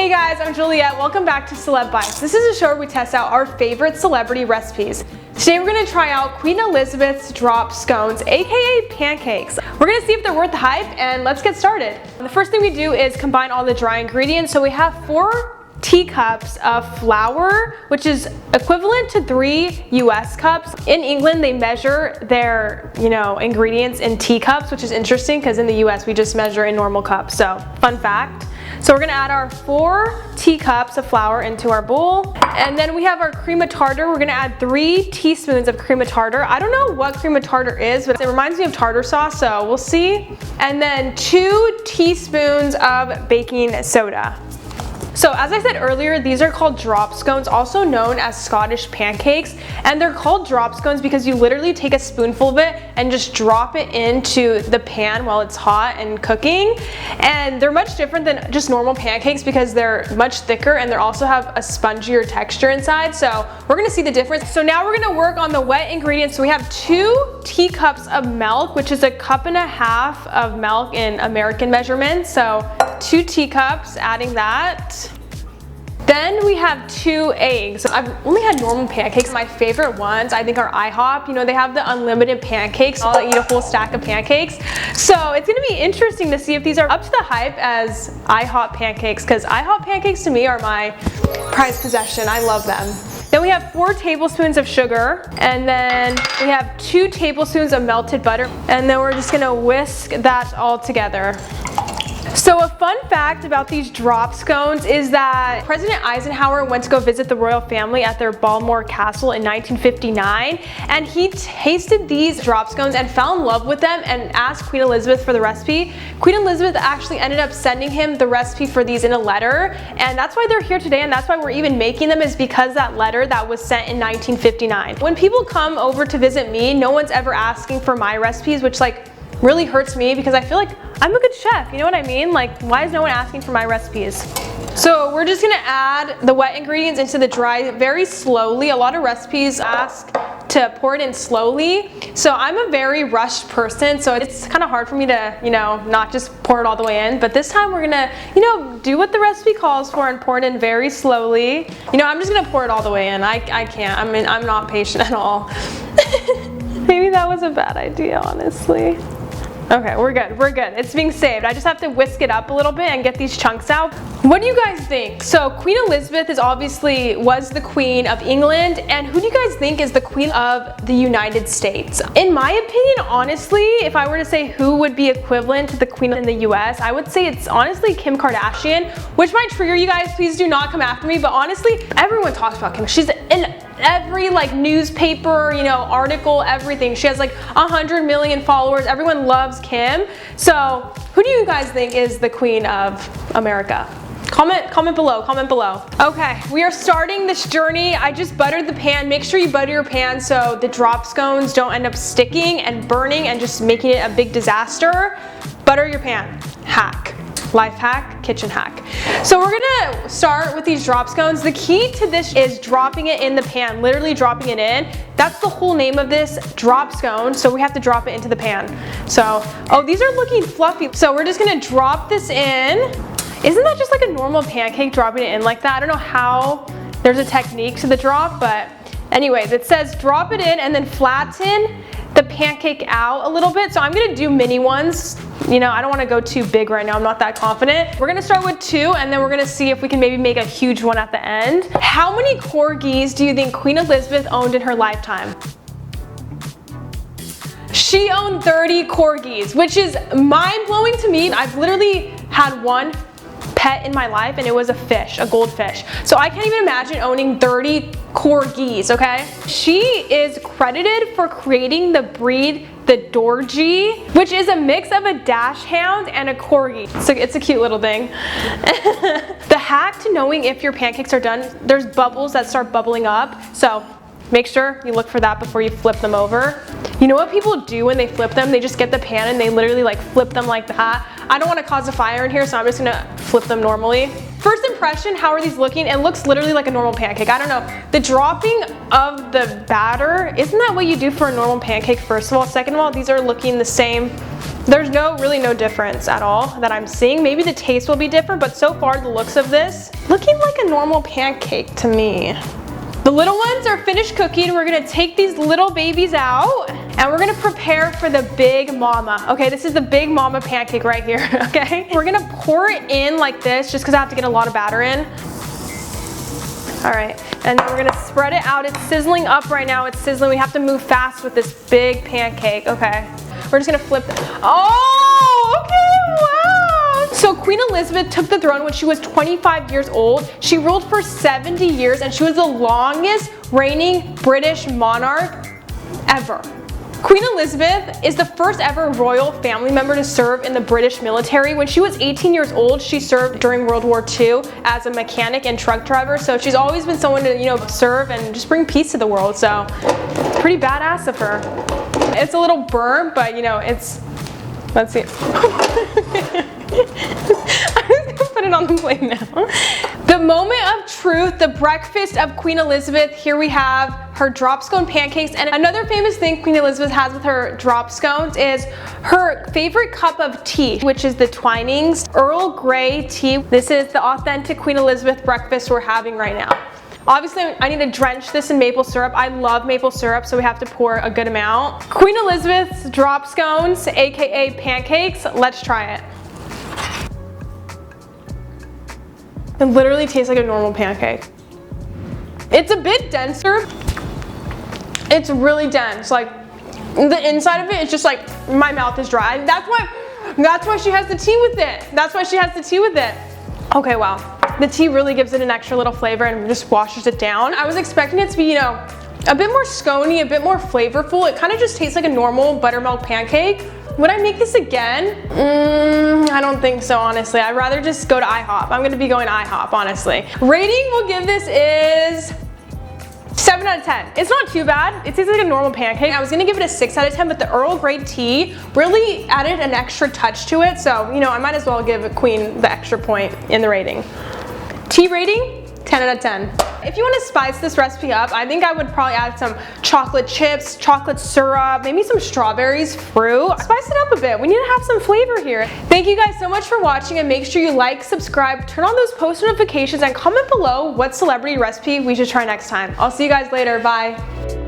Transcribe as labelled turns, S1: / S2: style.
S1: Hey guys, I'm Juliette. Welcome back to Celeb Bites. This is a show where we test out our favorite celebrity recipes. Today we're going to try out Queen Elizabeth's drop scones, aka pancakes. We're going to see if they're worth the hype, and let's get started. The first thing we do is combine all the dry ingredients. So we have 4 teacups of flour, which is equivalent to 3 US cups. In England, they measure their, ingredients in teacups, which is interesting because in the US, we just measure in normal cups. So, fun fact. So we're gonna add our 4 teacups of flour into our bowl. And then we have our cream of tartar. We're gonna add 3 teaspoons of cream of tartar. I don't know what cream of tartar is, but it reminds me of tartar sauce, so we'll see. And then 2 teaspoons of baking soda. So as I said earlier, these are called drop scones, also known as Scottish pancakes. And they're called drop scones because you literally take a spoonful of it and just drop it into the pan while it's hot and cooking. And they're much different than just normal pancakes because they're much thicker and they also have a spongier texture inside. So we're gonna see the difference. So now we're gonna work on the wet ingredients. So we have 2 teacups of milk, which is a 1.5 cups of milk in American measurements. So 2 teacups, adding that. Then we have 2 eggs. I've only had normal pancakes. My favorite ones, I think, are IHOP. They have the unlimited pancakes. I'll eat a whole stack of pancakes. So it's gonna be interesting to see if these are up to the hype as IHOP pancakes, because IHOP pancakes to me are my prized possession. I love them. Then we have 4 tablespoons of sugar, and then we have 2 tablespoons of melted butter, and then we're just gonna whisk that all together. So a fun fact about these drop scones is that President Eisenhower went to go visit the royal family at their Balmoral castle in 1959, and he tasted these drop scones and fell in love with them and asked Queen Elizabeth for the recipe. Queen Elizabeth actually ended up sending him the recipe for these in a letter, and that's why they're here today, and that's why we're even making them, is because that letter that was sent in 1959. When people come over to visit me, no one's ever asking for my recipes, which really hurts me because I feel like I'm a good chef, you know what I mean? Why is no one asking for my recipes? So we're just gonna add the wet ingredients into the dry very slowly. A lot of recipes ask to pour it in slowly. So I'm a very rushed person, so it's kind of hard for me to, not just pour it all the way in. But this time we're gonna, do what the recipe calls for and pour it in very slowly. I'm just gonna pour it all the way in. I can't, I'm not patient at all. Maybe that was a bad idea, honestly. Okay, we're good. It's being saved. I just have to whisk it up a little bit and get these chunks out. What do you guys think? So Queen Elizabeth was the Queen of England, and who do you guys think is the Queen of the United States? In my opinion, honestly, if I were to say who would be equivalent to the Queen in the US, I would say it's honestly Kim Kardashian, which might trigger you guys. Please do not come after me, but honestly, everyone talks about Kim. She's in every newspaper, article, everything. She has 100 million followers. Everyone loves Kim. So who do you guys think is the Queen of America? Comment below. Okay, we are starting this journey. I just buttered the pan. Make sure you butter your pan so the drop scones don't end up sticking and burning and just making it a big disaster. Butter your pan. Hack. Life hack, kitchen hack. So we're gonna start with these drop scones. The key to this is dropping it in the pan, literally dropping it in. That's the whole name of this, drop scone. So we have to drop it into the pan. So, these are looking fluffy. So we're just gonna drop this in. Isn't that just like a normal pancake, dropping it in like that? I don't know how there's a technique to the drop, but anyways, it says drop it in and then flatten the pancake out a little bit. So I'm gonna do mini ones. I don't wanna go too big right now. I'm not that confident. We're gonna start with 2 and then we're gonna see if we can maybe make a huge one at the end. How many corgis do you think Queen Elizabeth owned in her lifetime? She owned 30 corgis, which is mind-blowing to me. I've literally had one pet in my life and it was a fish, a goldfish. So I can't even imagine owning 30 corgis, okay? She is credited for creating the breed, the Dorji, which is a mix of a dachshund and a corgi. So it's a cute little thing. The hack to knowing if your pancakes are done, there's bubbles that start bubbling up. So make sure you look for that before you flip them over. You know what people do when they flip them? They just get the pan and they literally flip them like that. I don't want to cause a fire in here, so I'm just gonna flip them normally. First impression, how are these looking? It looks literally like a normal pancake. I don't know. The dropping of the batter, isn't that what you do for a normal pancake, first of all? Second of all, these are looking the same There's really no difference at all that I'm seeing. Maybe the taste will be different, but so far the looks of this, looking like a normal pancake to me. The little ones are finished cooking. We're gonna take these little babies out and we're gonna prepare for the big mama. Okay, this is the big mama pancake right here, okay? We're gonna pour it in like this just because I have to get a lot of batter in. All right, and then we're gonna spread it out. It's sizzling up right now, it's sizzling. We have to move fast with this big pancake, okay? We're just gonna flip it. Oh, okay, wow. So Queen Elizabeth took the throne when she was 25 years old. She ruled for 70 years and she was the longest reigning British monarch ever. Queen Elizabeth is the first ever royal family member to serve in the British military. When she was 18 years old, she served during World War II as a mechanic and truck driver. So she's always been someone to, serve and just bring peace to the world. So pretty badass of her. It's a little burnt, but it's, let's see. I'm just gonna put it on the plate now. The moment of truth, the breakfast of Queen Elizabeth. Here we have her drop scone pancakes. And another famous thing Queen Elizabeth has with her drop scones is her favorite cup of tea, which is the Twinings Earl Grey tea. This is the authentic Queen Elizabeth breakfast we're having right now. Obviously, I need to drench this in maple syrup. I love maple syrup, so we have to pour a good amount. Queen Elizabeth's drop scones, aka pancakes. Let's try it. It literally tastes like a normal pancake. It's a bit denser. It's really dense. Like the inside of it is just like my mouth is dry. That's why she has the tea with it. That's why she has the tea with it. Okay, wow. The tea really gives it an extra little flavor and just washes it down. I was expecting it to be, a bit more scony, a bit more flavorful. It kind of just tastes like a normal buttermilk pancake. Would I make this again? I don't think so, honestly. I'd rather just go to IHOP. I'm gonna be going to IHOP, honestly. Rating we'll give this is 7 out of 10. It's not too bad. It tastes like a normal pancake. I was gonna give it a 6 out of 10, but the Earl Grey tea really added an extra touch to it. So, I might as well give Queen the extra point in the rating. Tea rating, 10 out of 10. If you want to spice this recipe up, I think I would probably add some chocolate chips, chocolate syrup, maybe some strawberries, fruit. Spice it up a bit. We need to have some flavor here. Thank you guys so much for watching, and make sure you like, subscribe, turn on those post notifications, and comment below what celebrity recipe we should try next time. I'll see you guys later. Bye.